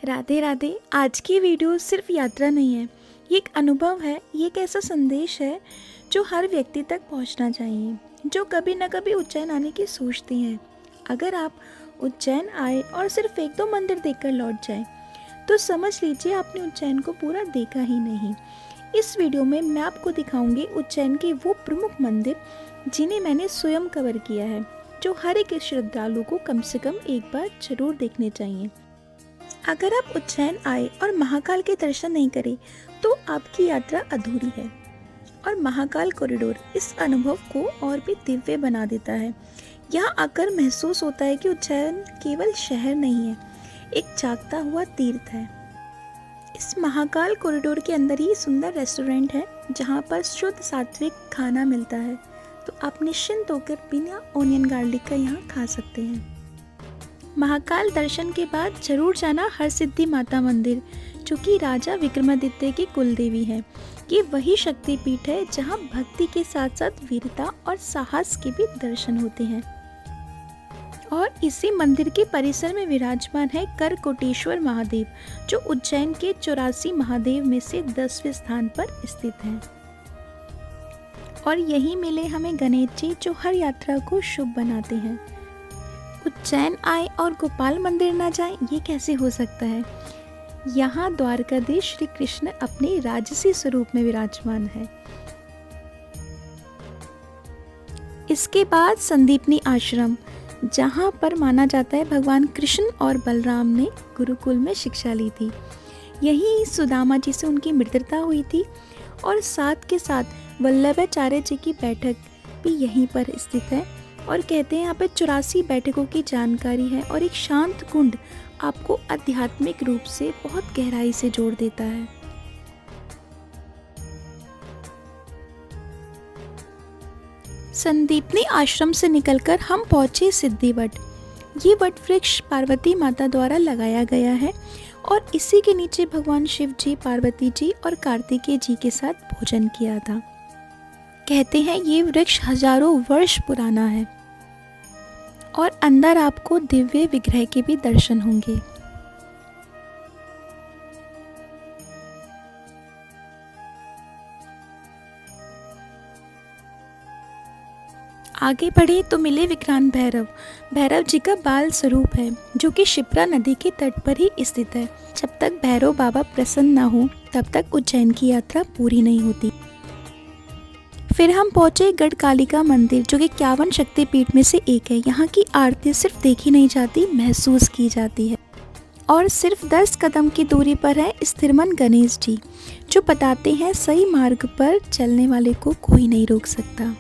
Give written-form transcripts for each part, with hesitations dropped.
राधे राधे। आज की वीडियो सिर्फ यात्रा नहीं है, ये एक अनुभव है। ये एक ऐसा संदेश है जो हर व्यक्ति तक पहुंचना चाहिए, जो कभी न कभी उज्जैन आने की सोचती हैं। अगर आप उज्जैन आए और सिर्फ एक दो मंदिर देखकर लौट जाएं, तो समझ लीजिए आपने उज्जैन को पूरा देखा ही नहीं। इस वीडियो में मैं आपको दिखाऊंगी उज्जैन के वो प्रमुख मंदिर जिन्हें मैंने स्वयं कवर किया है, जो हर एक श्रद्धालु को कम से कम एक बार जरूर देखने चाहिए। अगर आप उज्जैन आए और महाकाल के दर्शन नहीं करें तो आपकी यात्रा अधूरी है। और महाकाल कॉरिडोर इस अनुभव को और भी दिव्य बना देता है। यहाँ आकर महसूस होता है कि उज्जैन केवल शहर नहीं है, एक जागता हुआ तीर्थ है। इस महाकाल कॉरिडोर के अंदर ही सुंदर रेस्टोरेंट है जहाँ पर शुद्ध सात्विक खाना मिलता है, तो आप निश्चिंत होकर बिना ऑनियन गार्लिक का यहाँ खा सकते हैं। महाकाल दर्शन के बाद जरूर जाना हरसिद्धि माता मंदिर, जो कि राजा विक्रमादित्य की कुल देवी है। ये वही शक्तिपीठ है जहाँ भक्ति के साथ साथ वीरता और साहस के भी दर्शन होते हैं। और इसी मंदिर के परिसर में विराजमान है करकोटेश्वर महादेव, जो उज्जैन के 84 महादेव में से 10वें स्थान पर स्थित है। और यहीं मिले हमें गणेश जी, जो हर यात्रा को शुभ बनाते हैं। उज्जैन आए और गोपाल मंदिर ना जाएं, ये कैसे हो सकता है। यहाँ द्वारकाधीश श्री कृष्ण अपने राजसी स्वरूप में विराजमान है। इसके बाद संदीपनी आश्रम, जहाँ पर माना जाता है भगवान कृष्ण और बलराम ने गुरुकुल में शिक्षा ली थी। यही सुदामा जी से उनकी मित्रता हुई थी। और साथ के साथ वल्लभाचार्य जी की बैठक भी यहीं पर स्थित है। और कहते हैं यहाँ पे 84 बैठकों की जानकारी है। और एक शांत कुंड आपको आध्यात्मिक रूप से बहुत गहराई से जोड़ देता है। संदीपनी आश्रम से निकलकर हम पहुंचे सिद्धिवट। ये वट वृक्ष पार्वती माता द्वारा लगाया गया है और इसी के नीचे भगवान शिव जी, पार्वती जी और कार्तिकेय जी के साथ भोजन किया था। कहते हैं ये वृक्ष हजारों वर्ष पुराना है। और अंदर आपको दिव्य विग्रह के भी दर्शन होंगे। आगे बढ़े तो मिले विक्रांत भैरव। भैरव जी का बाल स्वरूप है, जो कि शिप्रा नदी के तट पर ही स्थित है। जब तक भैरव बाबा प्रसन्न न हो तब तक उज्जैन की यात्रा पूरी नहीं होती। फिर हम पहुंचे गढ़कालिका मंदिर, जो कि 51 शक्तिपीठ में से एक है। यहाँ की आरती सिर्फ देखी नहीं जाती, महसूस की जाती है। और सिर्फ 10 कदम की दूरी पर है स्थिरमन गणेश जी, जो बताते हैं सही मार्ग पर चलने वाले को कोई नहीं रोक सकता।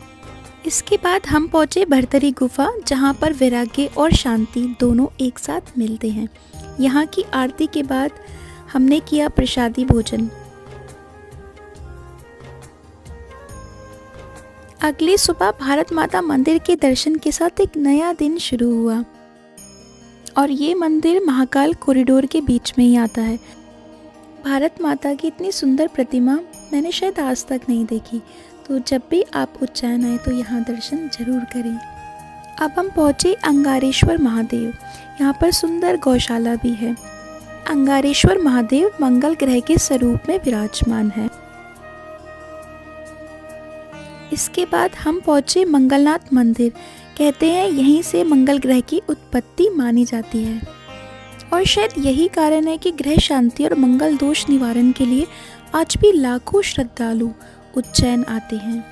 इसके बाद हम पहुंचे भरतरी गुफा, जहाँ पर वैराग्य और शांति दोनों एक साथ मिलते हैं। यहाँ की आरती के बाद हमने किया प्रसादी भोजन। अगली सुबह भारत माता मंदिर के दर्शन के साथ एक नया दिन शुरू हुआ। और ये मंदिर महाकाल कॉरिडोर के बीच में ही आता है। भारत माता की इतनी सुंदर प्रतिमा मैंने शायद आज तक नहीं देखी, तो जब भी आप उज्जैन आए तो यहाँ दर्शन जरूर करें। अब हम पहुँचे अंगारेश्वर महादेव। यहाँ पर सुंदर गौशाला भी है। अंगारेश्वर महादेव मंगल ग्रह के स्वरूप में विराजमान है। इसके बाद हम पहुंचे मंगलनाथ मंदिर। कहते हैं यहीं से मंगल ग्रह की उत्पत्ति मानी जाती है। और शायद यही कारण है कि ग्रह शांति और मंगल दोष निवारण के लिए आज भी लाखों श्रद्धालु उज्जैन आते हैं।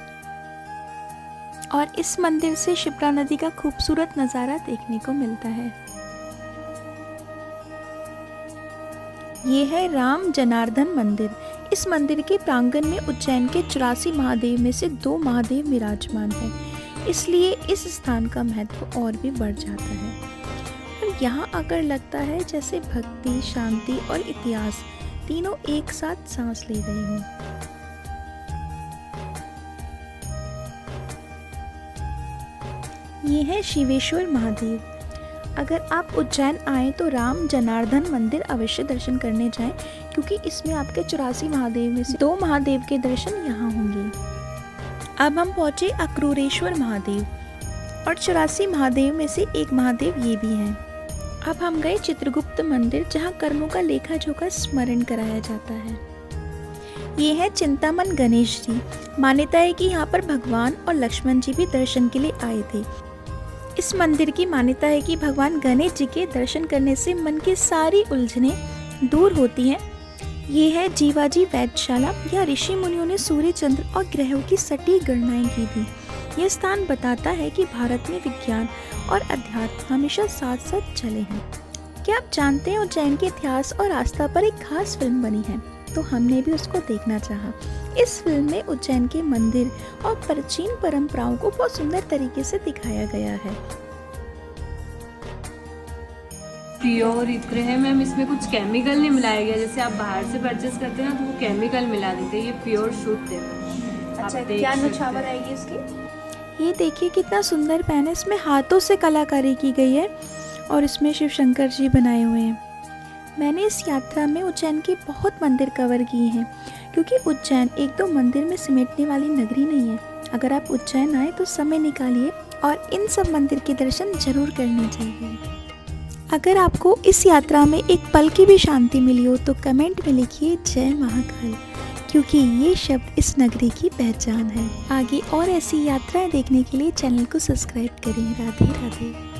और इस मंदिर से शिप्रा नदी का खूबसूरत नज़ारा देखने को मिलता है। ये है राम जनार्दन मंदिर। इस मंदिर के प्रांगण में उज्जैन के 84 महादेव में से 2 महादेव विराजमान हैं, इसलिए इस स्थान का महत्व और भी बढ़ जाता है। और यहाँ आकर लगता है जैसे भक्ति, शांति और इतिहास तीनों एक साथ सांस ले रहे हों। ये है शिवेश्वर महादेव। अगर आप उज्जैन आए तो राम जनार्दन मंदिर अवश्य दर्शन करने जाएं, क्योंकि इसमें आपके 84 महादेव में से 2 महादेव के दर्शन यहाँ होंगे। अब हम पहुँचे अक्रूरेश्वर महादेव। और 84 महादेव में से एक महादेव ये भी हैं। अब हम गए चित्रगुप्त मंदिर, जहाँ कर्मों का लेखा जोखा स्मरण कराया जाता है। ये है चिंतामन गणेश जी। मान्यता है कि यहाँ पर भगवान और लक्ष्मण जी भी दर्शन के लिए आए थे। इस मंदिर की मान्यता है कि भगवान गणेश जी के दर्शन करने से मन की सारी उलझनें दूर होती हैं। ये है जीवाजी वैधशाला। यह ऋषि मुनियों ने सूर्य, चंद्र और ग्रहों की सटीक गणनाएं की थी। यह स्थान बताता है कि भारत में विज्ञान और अध्यात्म हमेशा साथ साथ चले हैं। क्या आप जानते हैं उज्जैन के इतिहास और आस्था पर एक खास फिल्म बनी है? तो हमने भी उसको देखना चाहा। इस फिल्म में उज्जैन के मंदिर और प्राचीन परंपराओं को बहुत सुंदर तरीके से दिखाया गया है। प्योर इत्र है मैम, इसमें कुछ केमिकल नहीं मिलाया गया। जैसे आप बाहर से परचेस करते हैं ना तो वो केमिकल मिला देते हैं, ये प्योर शुद्ध है। अच्छा, क्या न्यौछावर आएगी इसकी? ये देखिए कितना सुंदर पेन है, इसमें हाथों से कलाकारी की गई है और इसमें शिव शंकर जी बनाए हुए हैं। मैंने इस यात्रा में उज्जैन के बहुत मंदिर कवर किए हैं, क्योंकि उज्जैन एक दो मंदिर में सिमटने वाली नगरी नहीं है। अगर आप उज्जैन आए तो समय निकालिए और इन सब मंदिर के दर्शन जरूर करने चाहिए। अगर आपको इस यात्रा में एक पल की भी शांति मिली हो तो कमेंट में लिखिए जय महाकाल, क्योंकि ये शब्द इस नगरी की पहचान है। आगे और ऐसी यात्राएं देखने के लिए चैनल को सब्सक्राइब करें। राधे राधे।